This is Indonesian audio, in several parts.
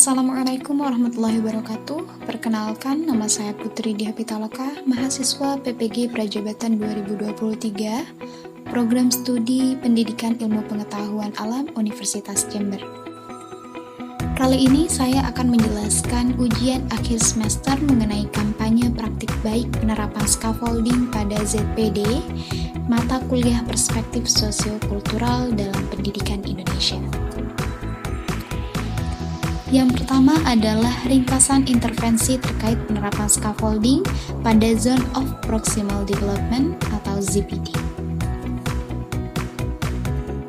Assalamualaikum warahmatullahi wabarakatuh. Perkenalkan, nama saya Putri Diah Pitaloka, mahasiswa PPG Prajabatan 2023, Program Studi Pendidikan Ilmu Pengetahuan Alam Universitas Jember. Kali ini saya akan menjelaskan ujian akhir semester mengenai kampanye praktik baik penerapan scaffolding pada ZPD, mata kuliah perspektif sosiokultural dalam pendidikan Indonesia. Yang pertama adalah ringkasan intervensi terkait penerapan scaffolding pada Zone of Proximal Development atau ZPD.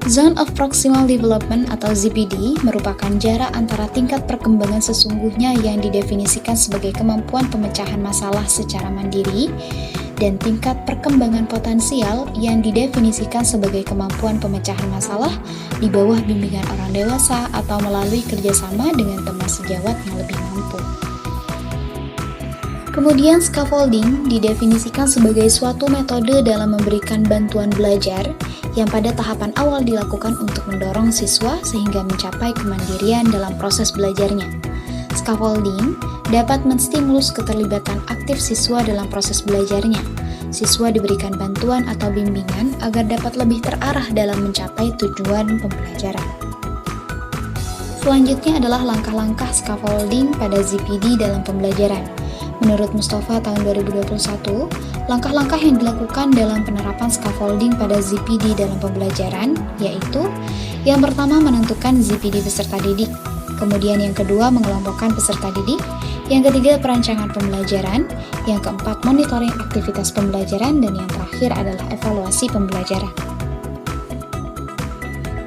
Zone of Proximal Development atau ZPD merupakan jarak antara tingkat perkembangan sesungguhnya yang didefinisikan sebagai kemampuan pemecahan masalah secara mandiri dan tingkat perkembangan potensial yang didefinisikan sebagai kemampuan pemecahan masalah di bawah bimbingan orang dewasa atau melalui kerjasama dengan teman sejawat yang lebih mampu. Kemudian scaffolding didefinisikan sebagai suatu metode dalam memberikan bantuan belajar yang pada tahapan awal dilakukan untuk mendorong siswa sehingga mencapai kemandirian dalam proses belajarnya. Scaffolding dapat menstimulus keterlibatan aktif siswa dalam proses belajarnya. Siswa diberikan bantuan atau bimbingan agar dapat lebih terarah dalam mencapai tujuan pembelajaran. Selanjutnya adalah langkah-langkah scaffolding pada ZPD dalam pembelajaran. Menurut Mustafa tahun 2021, langkah-langkah yang dilakukan dalam penerapan scaffolding pada ZPD dalam pembelajaran yaitu: yang pertama, menentukan ZPD peserta didik. Kemudian yang kedua, mengelompokkan peserta didik. Yang ketiga, perancangan pembelajaran. Yang keempat, monitoring aktivitas pembelajaran. Dan yang terakhir adalah evaluasi pembelajaran.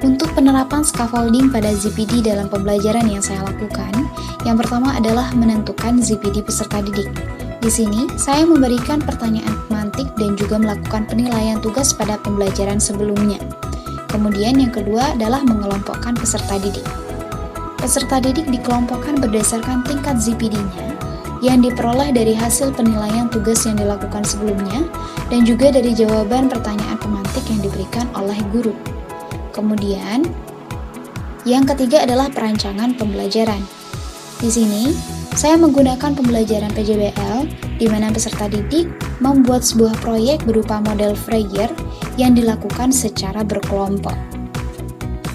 Untuk penerapan scaffolding pada ZPD dalam pembelajaran yang saya lakukan, yang pertama adalah menentukan ZPD peserta didik. Di sini, saya memberikan pertanyaan pemantik dan juga melakukan penilaian tugas pada pembelajaran sebelumnya. Kemudian yang kedua adalah mengelompokkan peserta didik. Peserta didik dikelompokkan berdasarkan tingkat ZPD-nya yang diperoleh dari hasil penilaian tugas yang dilakukan sebelumnya dan juga dari jawaban pertanyaan pemantik yang diberikan oleh guru. Kemudian, yang ketiga adalah perancangan pembelajaran. Di sini, saya menggunakan pembelajaran PJBL di mana peserta didik membuat sebuah proyek berupa model Frege yang dilakukan secara berkelompok.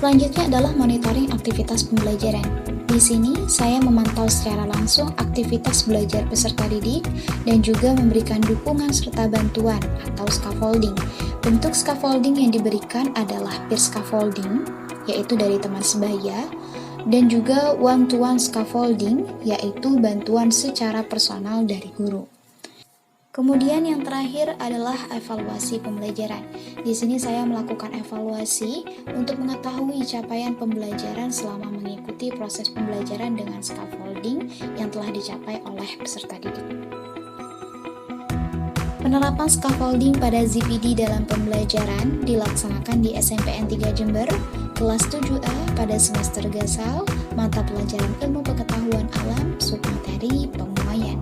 Selanjutnya adalah monitoring aktivitas pembelajaran. Di sini, saya memantau secara langsung aktivitas belajar peserta didik dan juga memberikan dukungan serta bantuan atau scaffolding. Bentuk scaffolding yang diberikan adalah peer scaffolding, yaitu dari teman sebaya, dan juga one-to-one scaffolding, yaitu bantuan secara personal dari guru. Kemudian yang terakhir adalah evaluasi pembelajaran. Di sini saya melakukan evaluasi untuk mengetahui capaian pembelajaran selama mengikuti proses pembelajaran dengan scaffolding yang telah dicapai oleh peserta didik. Penerapan scaffolding pada ZPD dalam pembelajaran dilaksanakan di SMPN 3 Jember, kelas 7A pada semester Gasal, mata pelajaran Ilmu Pengetahuan Alam, submateri Pemuaian.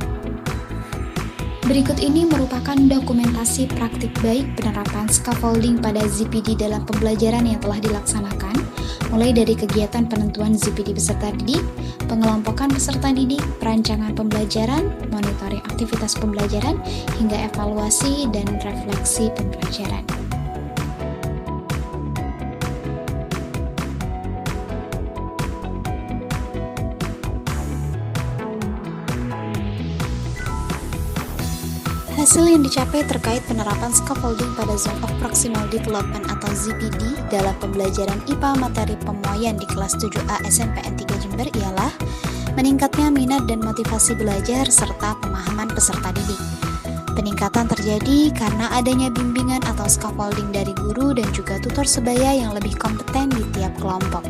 Berikut ini merupakan dokumentasi praktik baik penerapan scaffolding pada ZPD dalam pembelajaran yang telah dilaksanakan, mulai dari kegiatan penentuan ZPD peserta didik, pengelompokan peserta didik, perancangan pembelajaran, monitoring aktivitas pembelajaran, hingga evaluasi dan refleksi pembelajaran. Hasil yang dicapai terkait penerapan scaffolding pada Zone of Proximal Development atau ZPD dalam pembelajaran IPA materi pemuaian di kelas 7A SMPN 3 Jember ialah meningkatnya minat dan motivasi belajar serta pemahaman peserta didik. Peningkatan terjadi karena adanya bimbingan atau scaffolding dari guru dan juga tutor sebaya yang lebih kompeten di tiap kelompok.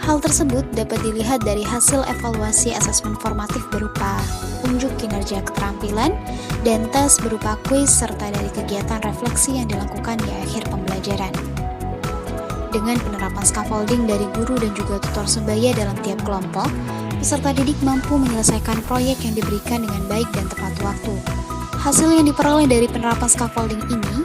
Hal tersebut dapat dilihat dari hasil evaluasi asesmen formatif berupa unjuk kinerja keterampilan dan tes berupa kuis serta dari kegiatan refleksi yang dilakukan di akhir pembelajaran. Dengan penerapan scaffolding dari guru dan juga tutor sebaya dalam tiap kelompok, peserta didik mampu menyelesaikan proyek yang diberikan dengan baik dan tepat waktu. Hasil yang diperoleh dari penerapan scaffolding ini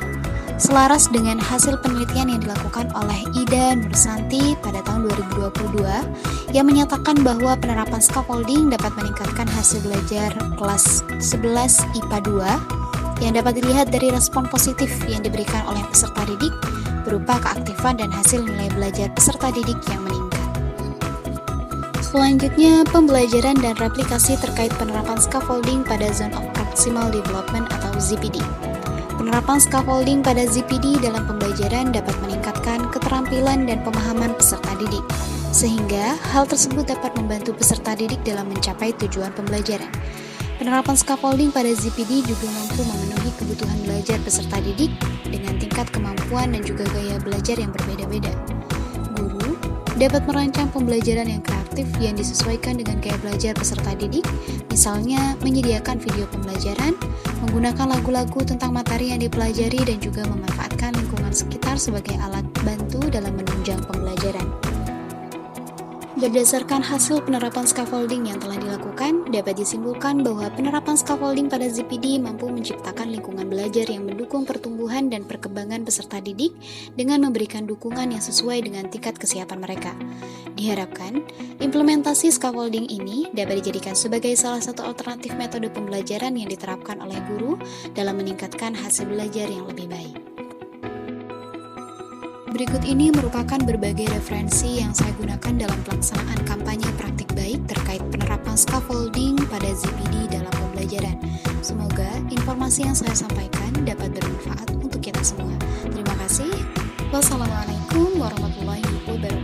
Selaras dengan hasil penelitian yang dilakukan oleh Ida Nursanti pada tahun 2022 yang menyatakan bahwa penerapan scaffolding dapat meningkatkan hasil belajar kelas 11 IPA 2 yang dapat dilihat dari respon positif yang diberikan oleh peserta didik berupa keaktifan dan hasil nilai belajar peserta didik yang meningkat. Selanjutnya, pembelajaran dan replikasi terkait penerapan scaffolding pada Zone of Proximal Development atau ZPD. Penerapan scaffolding pada ZPD dalam pembelajaran dapat meningkatkan keterampilan dan pemahaman peserta didik, sehingga hal tersebut dapat membantu peserta didik dalam mencapai tujuan pembelajaran. Penerapan scaffolding pada ZPD juga mampu memenuhi kebutuhan belajar peserta didik dengan tingkat kemampuan dan juga gaya belajar yang berbeda-beda. Guru dapat merancang pembelajaran yang kreatif yang disesuaikan dengan gaya belajar peserta didik, misalnya menyediakan video pembelajaran, menggunakan lagu-lagu tentang materi yang dipelajari dan juga memanfaatkan lingkungan sekitar sebagai alat bantu dalam menunjang pembelajaran. Berdasarkan hasil penerapan scaffolding yang telah dilakukan, dapat disimpulkan bahwa penerapan scaffolding pada ZPD mampu menciptakan lingkungan belajar yang mendukung pertumbuhan dan perkembangan peserta didik dengan memberikan dukungan yang sesuai dengan tingkat kesiapan mereka. Diharapkan, implementasi scaffolding ini dapat dijadikan sebagai salah satu alternatif metode pembelajaran yang diterapkan oleh guru dalam meningkatkan hasil belajar yang lebih baik. Berikut ini merupakan berbagai referensi yang saya gunakan dalam pelaksanaan kampanye praktik baik terkait penerapan scaffolding pada ZPD dalam pembelajaran. Semoga informasi yang saya sampaikan dapat bermanfaat untuk kita semua. Terima kasih. Wassalamualaikum warahmatullahi wabarakatuh.